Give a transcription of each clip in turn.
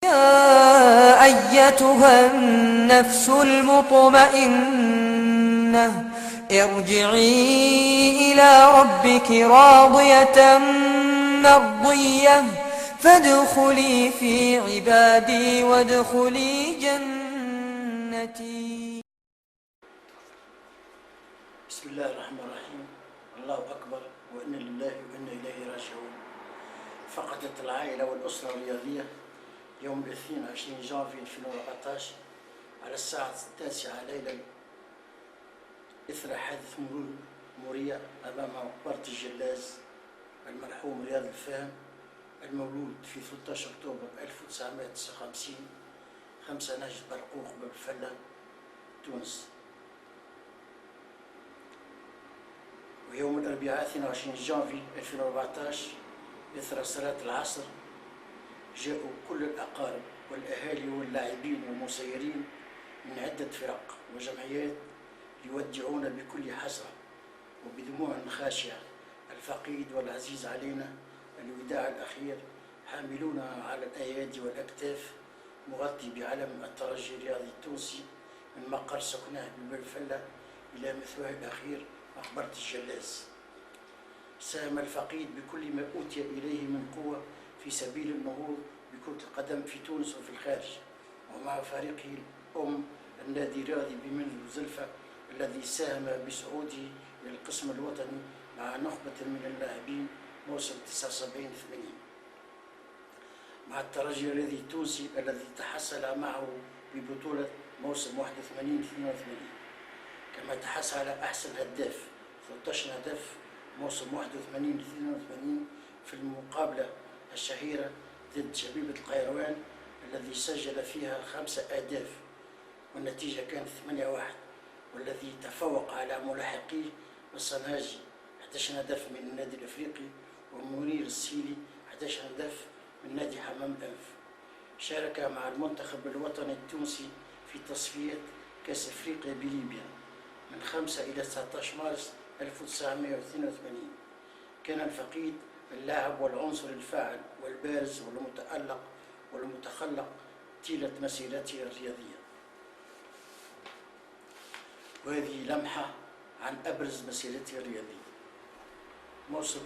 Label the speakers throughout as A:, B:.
A: يا أيتها النفس المطمئنة ارجعي إلى ربك راضية مرضية فادخلي في عبادي وادخلي جنتي.
B: بسم الله الرحمن الرحيم. الله أكبر وإنا لله وإنا إليه راجعون. فقدت العائلة والأسرة الرياضية يوم الاثنين 20 جانفي 2014 على الساعة 9 ليلا إثر حادث مريع أمام مقبرة الجلاز المرحوم رياض الفهم المولود في 13 أكتوبر 1959 5 نجد برقوق باب الفلة تونس. ويوم الأربعاء 22 جانفي 2014 إثر صلاة العصر جاءوا كل الأقارب والأهالي واللاعبين والمسيرين من عدة فرق وجمعيات يودعون بكل حسرة وبدموع خاشعة الفقيد والعزيز علينا الوداع الأخير، حاملون على الأيادي والأكتاف مغطي بعلم الترجي الرياضي التونسي من مقر سكناه بباب الفلة إلى مثواه الأخير مقبرة الجلاز. ساهم الفقيد بكل ما أوتي إليه من قوة في سبيل النهوض بكرة القدم في تونس وفي الخارج، ومع فريقه الأم النادي الرياضي بمنزل زلفة الذي ساهم بصعوده إلى القسم الوطني مع نخبة من اللاعبين موسم 79-80، مع الترجي الرياضي التونسي الذي تحصل معه ببطولة موسم 81-82، كما تحصل على أحسن هداف 13 هدف موسم 81-82 في المقابلة الشهيرة ضد شبيبة القيروان الذي سجل فيها 5 أهداف والنتيجة كانت 8-1، والذي تفوق على ملاحقيه الصناجي 11 هدف من النادي الأفريقي ومنير السيلي 11 هدف من نادي حمام أنف. شارك مع المنتخب الوطني التونسي في تصفيات كأس أفريقيا بليبيا من 5 إلى 19 مارس 1982. كان الفقيد اللاعب والعنصر الفاعل والبارز والمتألق والمتخلق طيلة مسيرته الرياضية. وهذه لمحة عن أبرز مسيرته الرياضية. موسم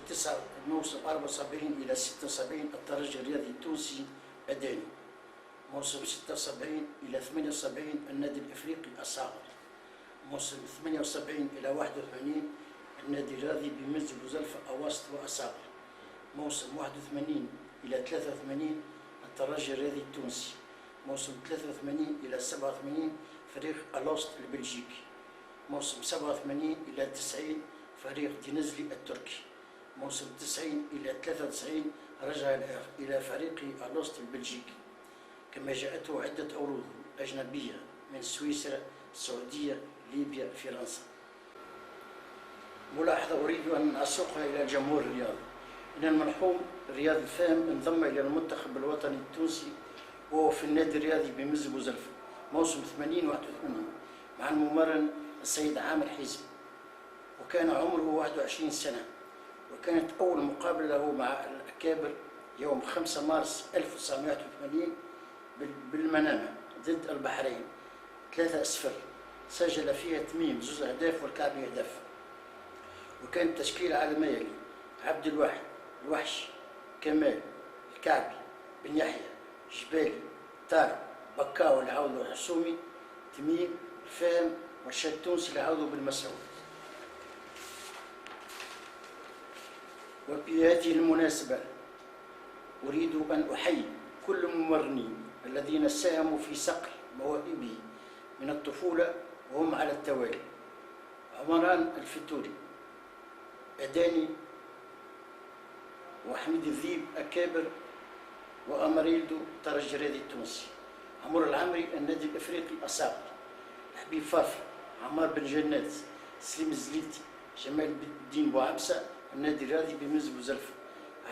B: 74 إلى 76 الترجي الرياضي التونسي أداني. موسم 76 إلى 78 النادي الأفريقي الصاغر. موسم 78 إلى 81 النادي الرياضي بمنزل زلفة أواسط وأصاغر. موسم 81 إلى 83 الترجي الرياضي التونسي. موسم 83 إلى 87 فريق الوسط البلجيكي. موسم 87 إلى 90 فريق دينزلي التركي. موسم 90 إلى 93 رجع إلى فريق الوسط البلجيكي، كما جاءته عدة عروض أجنبية من سويسرا، السعودية، ليبيا، فرنسا. ملاحظة أريد أن أسوقها إلى الجمهور الرياضي، إن المرحوم رياض الفهم انضم إلى المنتخب الوطني التونسي وهو في النادي الرياضي بمنزل بوزلفة موسم 80-81 مع الممرن السيد عامر حزم، وكان عمره 21 سنة، وكانت أول مقابلة له مع الأكابر يوم 5 مارس 1981 بالمنامة ضد البحرين 3-0، سجل فيها تميم 2 أهداف والكعبي هدف. وكانت تشكيلة على ما يلي: عبد الواحد، الوحش، كمال، الكعبي، بن يحيى، جبالي، طارق، بكاو العوض والحسومي، تميم، الفهم، والشاد التونسي العوض بالمسعود. وبهذه المناسبة أريد أن أحيي كل الممرنين الذين ساهموا في صقل مواهبه من الطفولة وهم على التوالي: عمران الفتوري، أداني، وحميد الذيب أكابر، وأمريلدو ترجي الرياضي التونسي، عمر العمري النادي الأفريقي أصاغر، حبيب فرفر، عمار بن جنات، سليم الزليتي، جمال الدين بوعبسة النادي الرياضي بمنزل بوزلفة،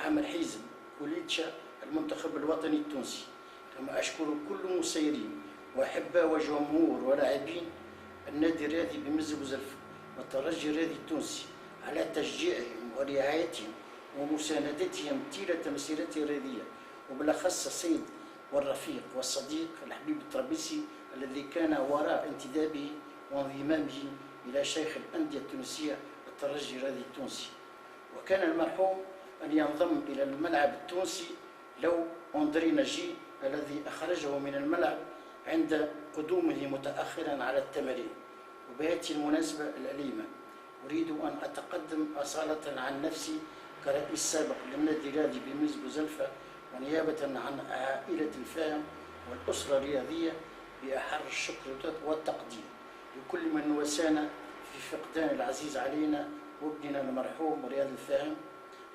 B: عامر حيزم، كوليتشا المنتخب الوطني التونسي. كما أشكر كل مسيرين وأحباء وجمهور ولاعبين النادي الرياضي بمنزل بوزلفة والترجي الرياضي التونسي على تشجيعهم ورعايتهم ومساندتهم طيلة مسيرته الرياضية، وبالأخص السيد والرفيق والصديق الحبيب الطرابلسي الذي كان وراء انتدابه وانضمامه إلى شيخ الأندية التونسية الترجي الرياضي التونسي. وكان المرحوم أن ينضم إلى الملعب التونسي لو أندري نجي الذي أخرجه من الملعب عند قدومه متأخرا على التمارين. وبهذه المناسبة الأليمة أريد أن أتقدم أصالة عن نفسي كرئيس سابق للنادي الرياضي بميز بوزلفة ونيابة عن عائلة الفاهم والأسرة الرياضية بأحر الشكر والتقدير لكل من واسانا في فقدان العزيز علينا وابننا المرحوم رياض الفاهم،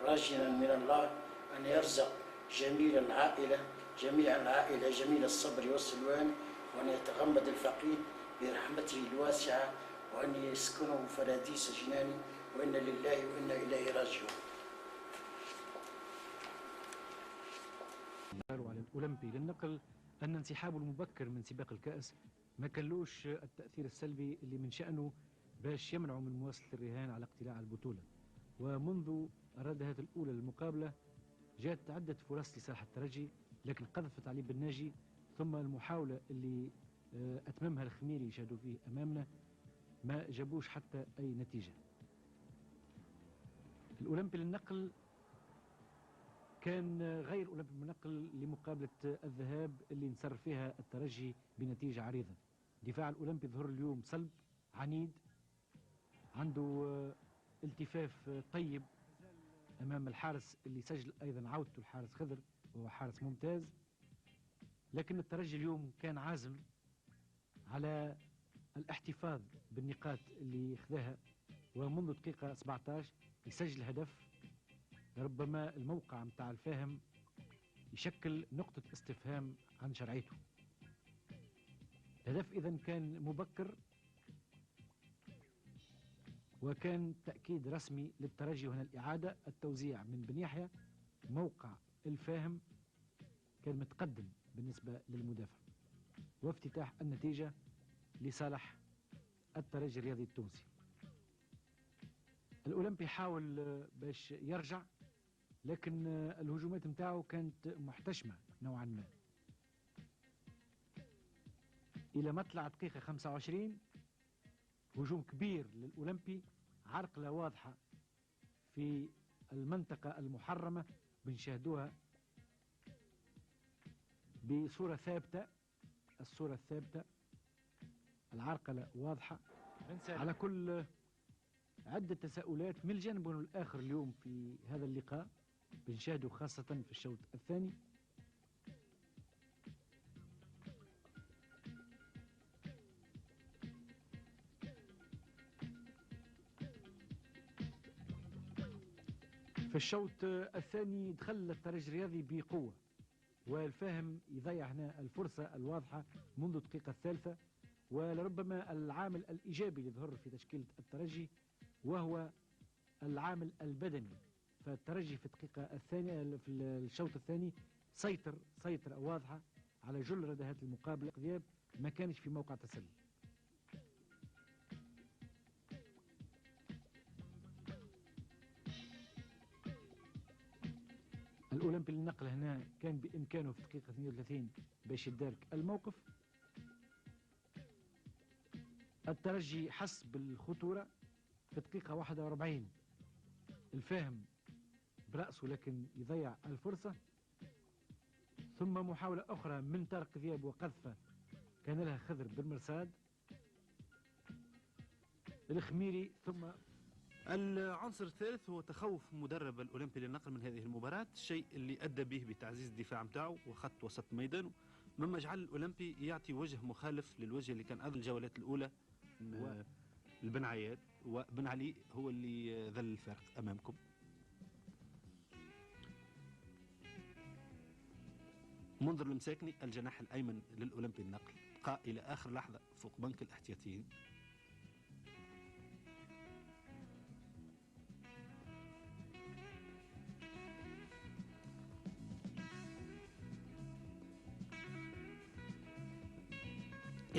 B: راجيا من الله أن يرزق جميع العائلة جميل الصبر والسلوان، وأن يتغمد الفقيد برحمته الواسعة، وأن يسكنه فراديس جناني، وإنا لله وإنا إليه راجعون.
C: قالوا على الأولمبي للنقل أن انسحابه المبكر من سباق الكأس ما كانلوش التأثير السلبي اللي من شأنه باش يمنعوا من مواصلة الرهان على اقتلاع البطولة. ومنذ الردهات الأولى للمقابلة جاءت عدة فرص لصالح الترجي، لكن قذفت علي بن ناجي، ثم المحاولة اللي أتممها الخميري يشاهدوا فيه أمامنا ما جابوش حتى أي نتيجة. الأولمبي للنقل كان غير أولمبي للنقل لمقابلة الذهاب اللي انصر فيها الترجي بنتيجة عريضة. دفاع الأولمبي ظهر اليوم صلب عنيد، عنده التفاف طيب أمام الحارس اللي سجل أيضا عودته الحارس خضر وهو حارس ممتاز، لكن الترجي اليوم كان عازم على الاحتفاظ بالنقاط اللي خذاها، ومنذ دقيقة 17 يسجل هدف. ربما الموقع متاع الفاهم يشكل نقطة استفهام عن شرعيته. الهدف إذن كان مبكر وكان تأكيد رسمي للترجي، وهنا الإعادة التوزيع من بن يحيى. موقع الفاهم كان متقدم بالنسبة للمدافع، وافتتاح النتيجة لصالح الترجي الرياضي التونسي. الأولمبي حاول باش يرجع، لكن الهجومات متاعه كانت محتشمة نوعا ما. إلى مطلع دقيقة 25 هجوم كبير للأولمبي، عرقلة واضحة في المنطقة المحرمة بنشاهدوها بصورة ثابتة. الصورة الثابتة العرقلة واضحة. على كل عدة تساؤلات من الجانب الآخر اليوم في هذا اللقاء بنشاهده خاصة في الشوط الثاني. في الشوط الثاني دخل الترجي الرياضي بقوة، والفاهم يضيع هنا الفرصة الواضحة منذ الدقيقة الثالثة، ولربما العامل الإيجابي اللي ظهر في تشكيلة الترجي وهو العامل البدني. فالترجي في الدقيقة الثانية في الشوط الثاني سيطر واضحة على جل ردهات المقابلة. غياب ما كانش في موقع تسلل. الأولمبي للنقل هنا كان بإمكانه في الدقيقة 32 باش يدارك الموقف. الترجي حس بالخطورة في الدقيقة 41 الفاهم برأسه لكن يضيع الفرصة، ثم محاولة أخرى من طارق ذياب وقذفة كان لها خضر بالمرصاد الخميري. ثم
D: العنصر الثالث هو تخوف مدرب الأولمبي للنقل من هذه المباراة، الشيء اللي أدى به بتعزيز الدفاع متاعه وخط وسط ميدانه، مما جعل الأولمبي يعطي وجه مخالف للوجه اللي كان الجولات الأولى البن عياد، وبن علي هو اللي ذل الفارق أمامكم. منذر المساكني الجناح الأيمن للأولمبي النقل بقى إلى آخر لحظة فوق بنك الاحتياطيين.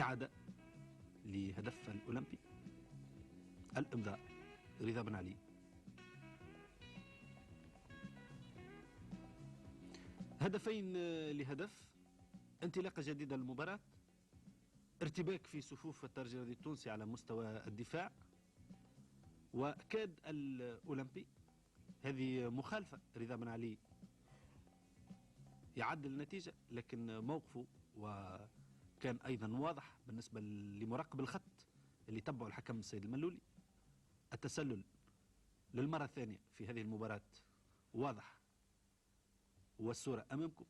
D: إعادة لهدف الأولمبي، الإمضاء رضا بن علي. هدفين لهدف انطلاقة جديدة للمباراة، ارتباك في صفوف الترجي الرياضي التونسي على مستوى الدفاع، وكاد الأولمبي، هذه مخالفة رضا بن علي يعدل النتيجة، لكن موقفه وكان أيضا واضح بالنسبة لمراقب الخط اللي تبعه الحكم السيد الملولي. التسلل للمرة الثانية في هذه المباراة واضح، والصورة أمامكم.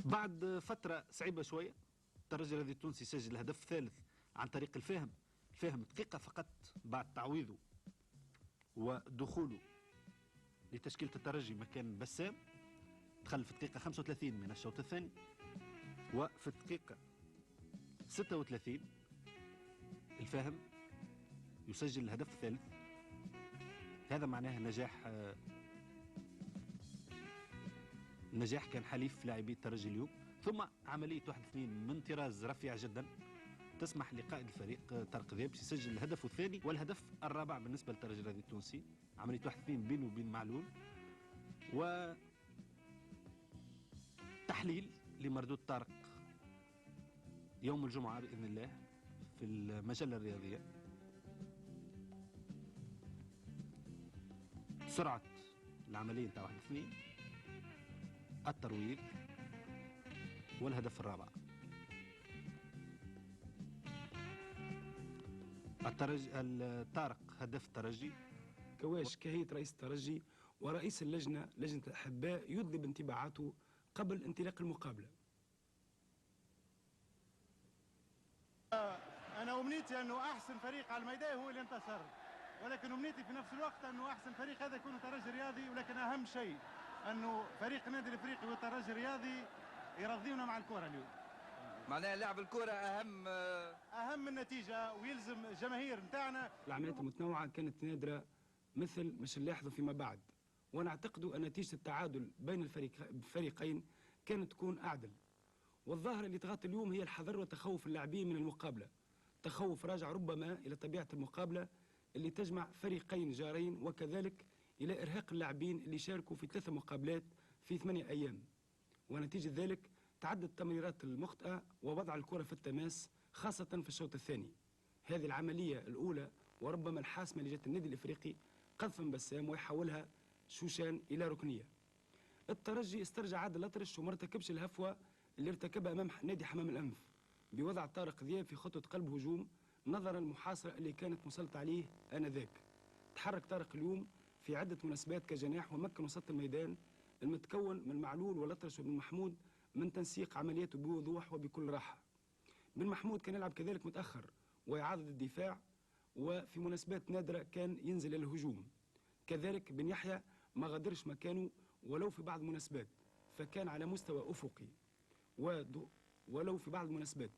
D: بعد فترة صعيبة شوية الترجي الرياضي التونسي سجل الهدف الثالث عن طريق الفهم دقيقة فقط بعد تعويضه ودخوله لتشكيلة الترجي مكان بسام. دخل في الدقيقة 35 من الشوط الثاني، وفي الدقيقة 36 الفاهم يسجل الهدف الثالث. هذا معناه نجاح كان حليف لاعبي الترجي اليوم. ثم عملية 1-2 من طراز رفيع جدا تسمح لقائد الفريق طارق ذياب يسجل الهدف الثاني والهدف الرابع بالنسبة للترجي الرياضي التونسي. عملية 1-2 بينه وبين معلول، وتحليل لمردود طارق يوم الجمعة بإذن الله في المجلة الرياضية. سرعة العملية نتاع 1-2، الترويض والهدف الرابع. طارق هدف الترجي.
E: كواش كهيئة رئيس الترجي ورئيس اللجنة لجنة الأحباء يذهب انطباعاته قبل انطلاق المقابلة.
F: أنا أمنيتي أنه أحسن فريق على الميدان هو اللي انتصر، ولكن أمنيتي في نفس الوقت أنه أحسن فريق هذا يكون الترجي الرياضي. ولكن أهم شيء أنه فريق النادي الأفريقي والترجي الرياضي يرضيونا مع الكرة اليوم.
G: معناها لعب الكرة
F: أهم من النتيجة، ويلزم الجماهير نتاعنا.
E: العمليات المتنوعة كانت نادرة مثل مش نلاحظوا فيما بعد، وأنا أعتقد أن نتيجة التعادل بين الفريقين كانت تكون أعدل. والظاهرة اللي تغطي اليوم هي الحذر وتخوف اللاعبين من المقابلة، تخوف راجع ربما إلى طبيعة المقابلة اللي تجمع فريقين جارين، وكذلك إلى إرهاق اللاعبين اللي شاركوا في 3 مقابلات في 8 أيام. ونتيجة ذلك تعدد التمريرات المخطئة ووضع الكرة في التماس خاصة في الشوط الثاني. هذه العملية الأولى وربما الحاسمة اللي جت النادي الإفريقي قذف بسام ويحولها شوشان إلى ركنية. الترجي استرجع عادل الأطرش وما ارتكبش الهفوة اللي ارتكبها أمام نادي حمام الأنف بوضع طارق ذياب في خطة قلب هجوم نظرا للمحاصرة اللي كانت مسلطة عليه آنذاك. تحرك طارق اليوم في عدة مناسبات كجناح ومكن وسط الميدان المتكون من معلول والأطرش وبن محمود من تنسيق عملياته بوضوح وبكل راحة. بن محمود كان يلعب كذلك متأخر ويعاضد الدفاع، وفي مناسبات نادرة كان ينزل الهجوم. كذلك بن يحيى ما غادرش مكانه ولو في بعض المناسبات، فكان على مستوى أفقي ولو في بعض المناسبات.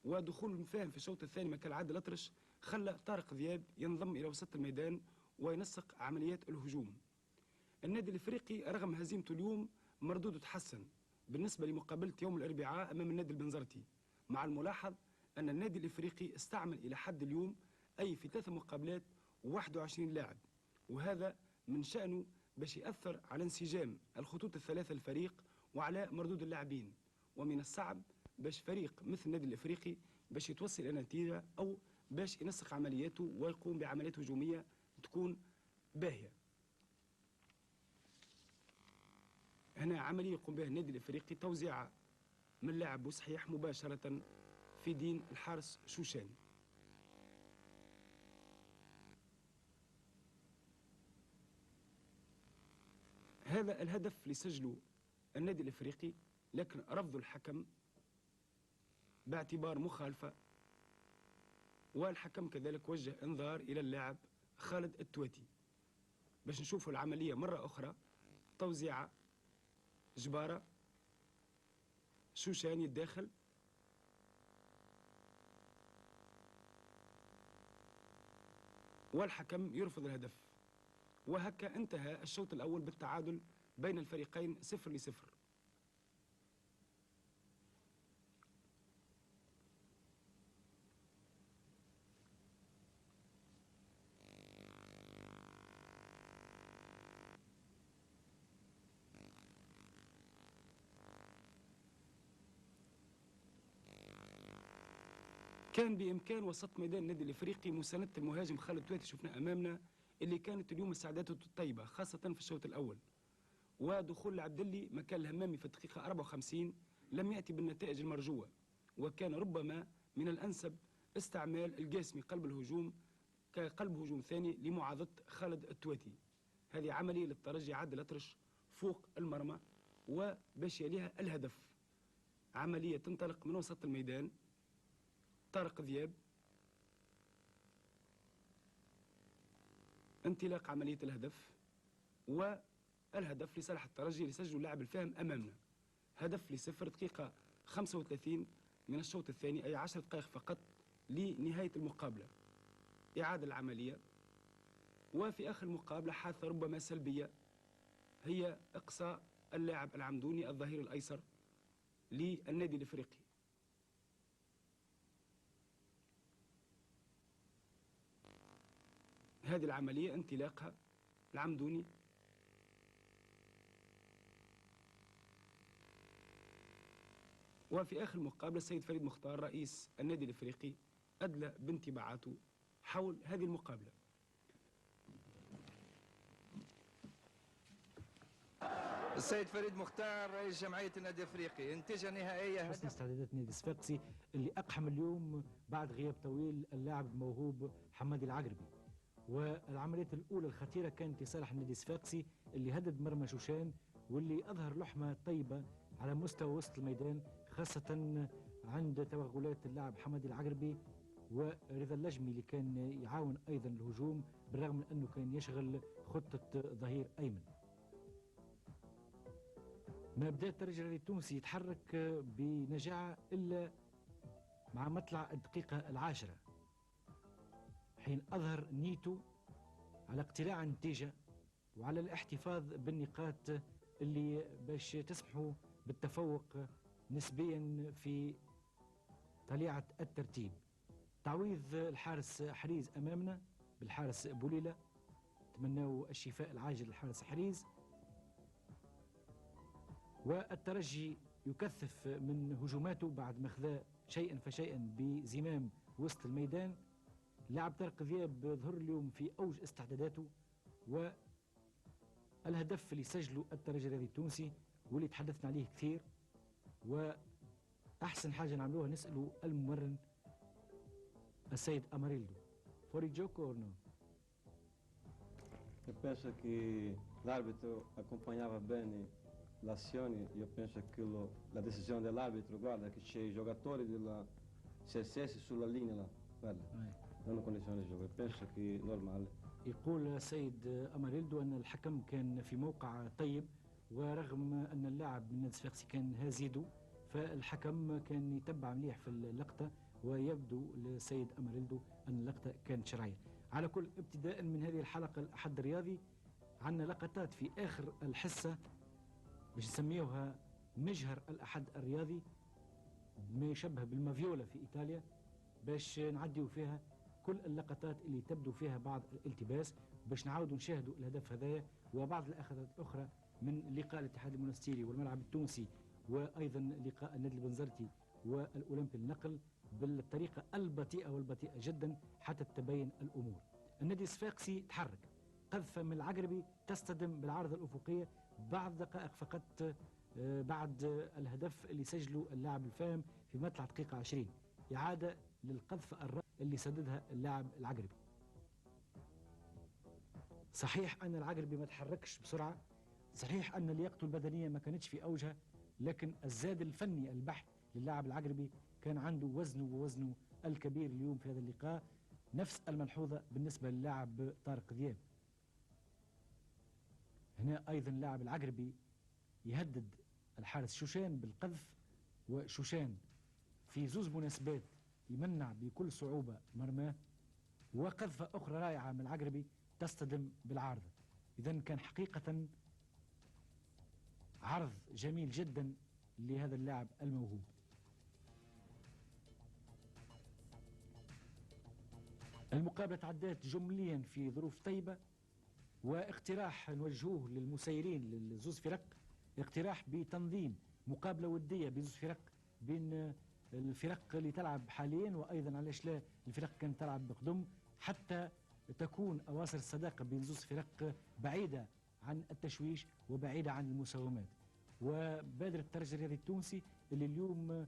E: ودخول المفاهم في الشوط الثاني مكان عادل الأطرش خلى طارق ذياب ينضم إلى وسط الميدان وينسق عمليات الهجوم. النادي الإفريقي رغم هزيمته اليوم مردوده تحسن بالنسبة لمقابلة يوم الأربعاء أمام النادي البنزرتي، مع الملاحظ أن النادي الإفريقي استعمل إلى حد اليوم أي في 3 مقابلات 21 لاعب، وهذا من شأنه باش يأثر على انسجام الخطوط الثلاثة الفريق وعلى مردود اللاعبين. ومن الصعب باش فريق مثل النادي الإفريقي باش يتوصل إلى نتيجة أو باش ينسق عملياته ويقوم بعمليات هجومية تكون باهية. هنا عملية يقوم بها النادي الإفريقي توزيع من لاعب وصحيح مباشرة في دين الحارس شوشان. هذا الهدف اللي سجله النادي الإفريقي، لكن رفض الحكم باعتبار مخالفة، والحكم كذلك وجه انذار إلى اللاعب خالد التواتي. باش نشوفوا العملية مرة أخرى، توزيعة جبارة شوشان يتداخل والحكم يرفض الهدف، وهكا انتهى الشوط الأول بالتعادل بين الفريقين 0-0. كان بإمكان وسط ميدان النادي الإفريقي مساندة المهاجم خالد تويتي شفنا أمامنا، اللي كانت اليوم استعداداته طيبة خاصة في الشوط الأول. ودخول العبدلي مكان الهمامي في الدقيقة 54 لم يأتي بالنتائج المرجوة، وكان ربما من الأنسب استعمال القاسمي قلب الهجوم كقلب هجوم ثاني لمعاضدة خالد التويتي. هذه عملية للترجي عاد الأطرش فوق المرمى وباش يليها الهدف. عملية تنطلق من وسط الميدان، طارق ذياب، انطلاق عملية الهدف، والهدف لصالح الترجي اللي سجله لاعب الفهم أمامنا. هدف لصفر، دقيقة 35 من الشوط الثاني، أي 10 دقائق فقط لنهاية المقابلة. إعادة العملية، وفي آخر المقابلة حادثة ربما سلبية هي إقصاء اللاعب العمدوني الظهير الأيسر للنادي الإفريقي. هذه العملية انطلاقها العمدوني وفي آخر المقابلة السيد فريد مختار رئيس النادي الإفريقي أدلى بانطباعاته حول هذه المقابلة.
G: السيد فريد مختار رئيس جمعية النادي الافريقي، النتيجة النهائية
C: حسن استعدادات نادي الصفاقسي اللي اقحم اليوم بعد غياب طويل اللاعب الموهوب حمادي العقربي. والعملية الأولى الخطيرة كانت لصالح النادي الصفاقسي اللي هدد مرمى شوشان، واللي أظهر لحمة طيبة على مستوى وسط الميدان، خاصة عند توغلات اللاعب حمادي العقربي ورضا اللجمي اللي كان يعاون أيضا الهجوم بالرغم من أنه كان يشغل خطة ظهير أيمن. ما بدأ الترجي التونسي يتحرك بنجاعة إلا مع مطلع الدقيقة 10 حين أظهر نيته على اقتلاع النتيجة وعلى الاحتفاظ بالنقاط اللي باش تسمحوا بالتفوق نسبيا في طليعة الترتيب. تعويض الحارس حريز أمامنا بالحارس بوليلة، تمنوا الشفاء العاجل للحارس حريز. والترجي يكثف من هجوماته بعد ما خذا شيئا فشيئا بزمام وسط الميدان. لاعب طارق ذياب ظهر اليوم في أوج استعداداته، والهدف اللي سجله الترجي الرياضي التونسي واللي تحدثنا عليه كثير، وأحسن حاجة نعملوها نسألوا الممرن السيد أماريلدو. فوري جوكو أو نو؟
H: Eu penso que l'arbitro acompanhava bene l'azione, io penso che la decisione dell'arbitro, guarda che c'è i giocatori della CSS sulla linea là, guarda, hanno condizione di gioco, io penso che è normale.
C: يقول السيد أماريلدو أن الحكم كان في موقع طيب، ورغم أن اللاعب من النادي الصفاقسي كان هازيدو فالحكم كان يتبع مليح في اللقطة، ويبدو للسيد أماريلدو أن اللقطة كانت شرعية. على كل، ابتداء من هذه الحلقة الأحد الرياضي عندنا لقطات في آخر الحصة باش نسميوها مجهر الأحد الرياضي، ما يشبه بالمافيولا في إيطاليا، باش نعديو فيها كل اللقطات اللي تبدو فيها بعض الالتباس، باش نعاودوا نشاهدوا الهدف هذايا وبعض الأخذات الأخرى من لقاء الاتحاد المونستيري والملعب التونسي، وأيضا لقاء النادي البنزرتي والأولمبي النقل بالطريقة البطيئة والبطيئة جدا حتى تبين الأمور. النادي الصفاقسي تحرك، قذفة من العقربي تصطدم بالعارضة الأفقية بعد دقائق فقط بعد الهدف اللي سجله اللاعب الفاهم في مطلع دقيقة 20. إعادة للقذفة اللي سددها اللاعب العقربي. صحيح أن العقربي ما تحركش بسرعة، صحيح أن لياقته البدنية ما كانتش في أوجها، لكن الزاد الفني البحت للاعب العقربي كان عنده وزنه الكبير اليوم في هذا اللقاء، نفس الملحوظة بالنسبة للاعب طارق ذياب. هنا أيضا اللاعب العقربي يهدد الحارس شوشان بالقذف، وشوشان في زوز مناسبات يمنع بكل صعوبة مرماه، وقذفة أخرى رائعة من العقربي تصطدم بالعارضة. إذن كان حقيقة عرض جميل جدا لهذا اللاعب الموهوب. المقابلة تعدات جمليا في ظروف طيبة، واقتراح نوجهوه للمسيرين للزوز فرق، اقتراح بتنظيم مقابلة ودية بزوز فرق بين الفرق اللي تلعب حاليا، وايضا علاش لا الفرق كانت تلعب بقدم، حتى تكون اواصر الصداقه بين زوج فرق بعيده عن التشويش وبعيده عن المساومات. وبادر الترجي الرياضي التونسي اللي اليوم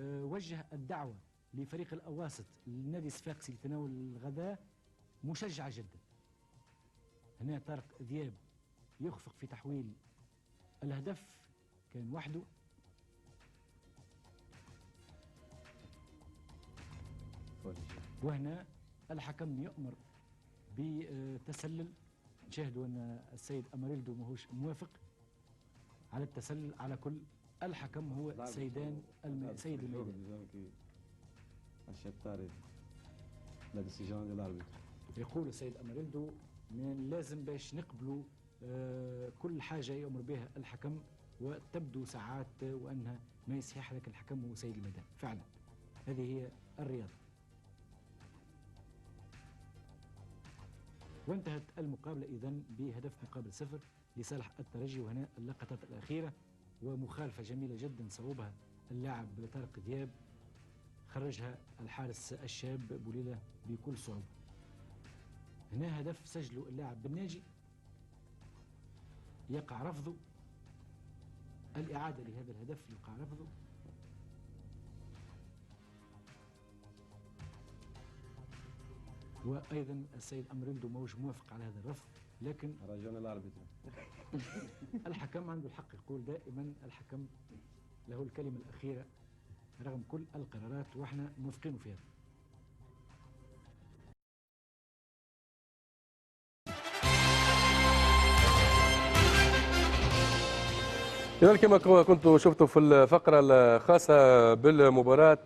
C: وجه الدعوه لفريق الاواسط للنادي الصفاقسي لتناول الغداء مشجعه جدا. هنا طارق ذياب يخفق في تحويل الهدف، كان وحده، وهنا الحكم يؤمر بتسلل. نشاهدوا ان السيد اماريلدو ماهوش موافق على التسلل. على كل الحكم هو سيد الميدان. يقول السيد اماريلدو من لازم باش نقبلوا كل حاجه يامر بها الحكم، وتبدو ساعات وانها ما يصحح لك الحكم هو سيد الميدان. فعلا هذه هي الرياضه. وانتهت المقابله اذن بهدف مقابل 0 لصالح الترجي. وهنا اللقطات الاخيره ومخالفه جميله جدا صوبها اللاعب طارق ذياب، خرجها الحارس الشاب بوليله بكل صعوبه. هنا هدف سجله اللاعب بالناجي يقع رفضه، الإعادة لهذا الهدف يقع رفضه. وأيضا السيد أمريلدو موش موافق على هذا الرفض، لكن الحكم عنده الحق يقول دائما، الحكم له الكلمة الأخيرة رغم كل القرارات، وإحنا موافقين في هذا.
I: إذا كما كنتوا شفتوا في الفقرة الخاصة بالمباراة،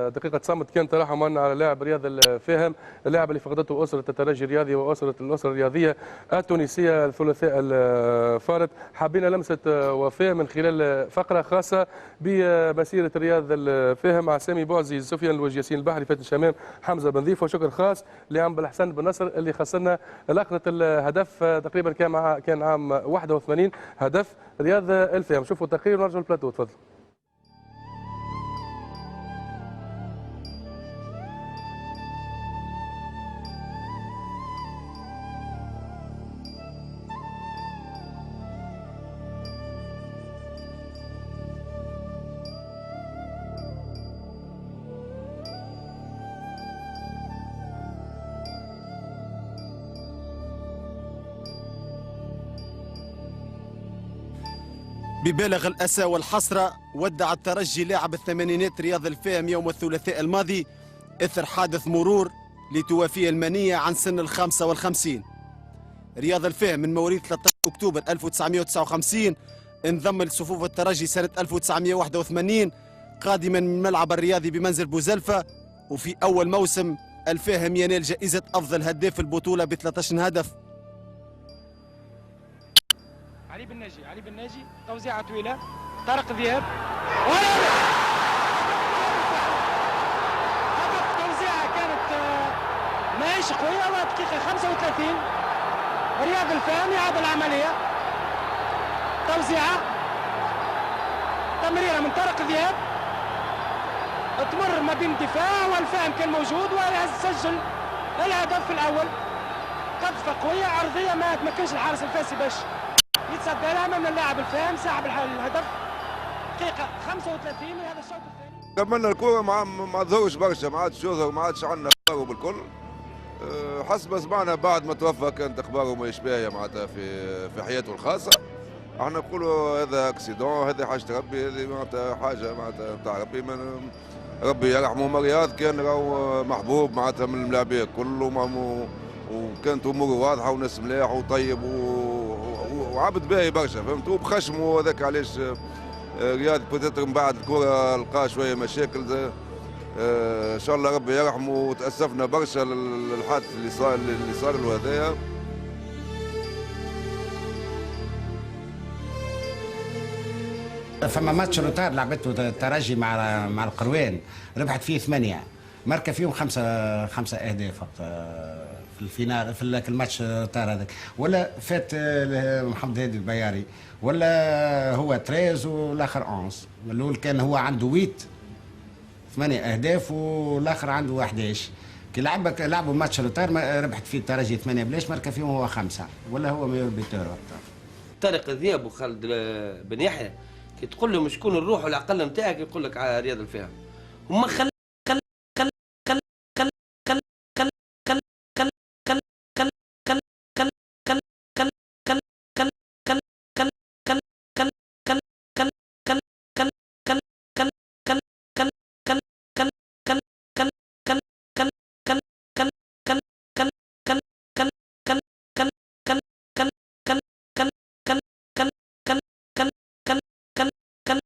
I: دقيقة صمت كان ترحم على لاعب رياض الفاهم، اللاعب اللي فقدته أسرة الترجي الرياضي وأسرة الأسرة الرياضية التونسية الثلاثاء الفارط. حابين لمسة وفاة من خلال فقرة خاصة بمسيرة رياض الفاهم مع سامي بوعزي، سفيان الوجياسين البحري، فاتن شمام، حمزة بن ضيف، وشكر خاص لعم بالحسن بن نصر اللي خصنا لقطة الهدف. تقريبا كان عام 81 هدف رياض الفاهم. شوفوا التقرير ونرجعوا البلاتو. تفضل.
J: ببالغ الأسى والحسرة ودع الترجي لاعب الثمانينات رياض الفاهم يوم الثلاثاء الماضي إثر حادث مرور لتوافيه المنية عن سن 55. رياض الفاهم من مواليد 13 أكتوبر 1959 انضم لصفوف الترجي سنة 1981 قادما من الملعب الرياضي بمنزل بوزلفة، وفي أول موسم الفاهم ينال جائزة أفضل هداف البطولة ب 13 هدف.
E: علي بالناجي توزيعة طويلة، طارق ذياب، توزيعة كانت ماهيش قوية، ودقيقة 35 رياض الفاهم يعاد العملية. توزيعة تمريرة من طارق ذياب تمر ما بين الدفاع والفاهم كان موجود وسجل الهدف الأول. قذفة قوية عرضية ما كانش الحارس الفاسي باش يتصدى لها من اللاعب الفاهم، سحب الهدف دقيقة 35 من هذا الشوط الثاني.
K: كملنا الكورة ما تظهرش برشا، ما عادش يظهر، ما عادش عندنا اخباره بالكل. حسب سمعنا بعد ما توفى كانت اخباره ما باهية معناتها في حياته الخاصة. احنا نقولوا هذا اكسيدون، هذه حاجة ربي، هذه معناتها حاجة معناتها نتاع ربي، ربي يرحمه. مرياض كان راهو محبوب معناتها من الملاعبين الكل، وكانت اموره واضحة وناس ملاح وطيب وعبد باهي برشا، فهمتوا، بخشمه هذاك. علاش رياض بوتيتر من بعد الكره لقى شويه مشاكل. ان شاء الله ربي يرحمه، وتاسفنا برشا للحادث اللي صار له هذايا.
L: فما ماتش روتار لعبته الترجي مع القروان، ربحت فيه 8، ماركه فيهم خمسة اهداف في الفينال في الماتش تاع هذاك، ولا فات محمد هادي البياري، ولا هو 13 والاخر 11. الاول كان هو عنده 8 8 اهداف والاخر عنده 11. كي لعبوا ماتش روتار ربحت فيه الترجي 8 بلاش، ماركا فيهم هو 5 ولا هو ميور بيتور وقتها.
M: طارق ذياب وخالد بن يحيى كي تقول لهم شكون الروح والعقل نتاعك يقول لك على رياض الفهم. هما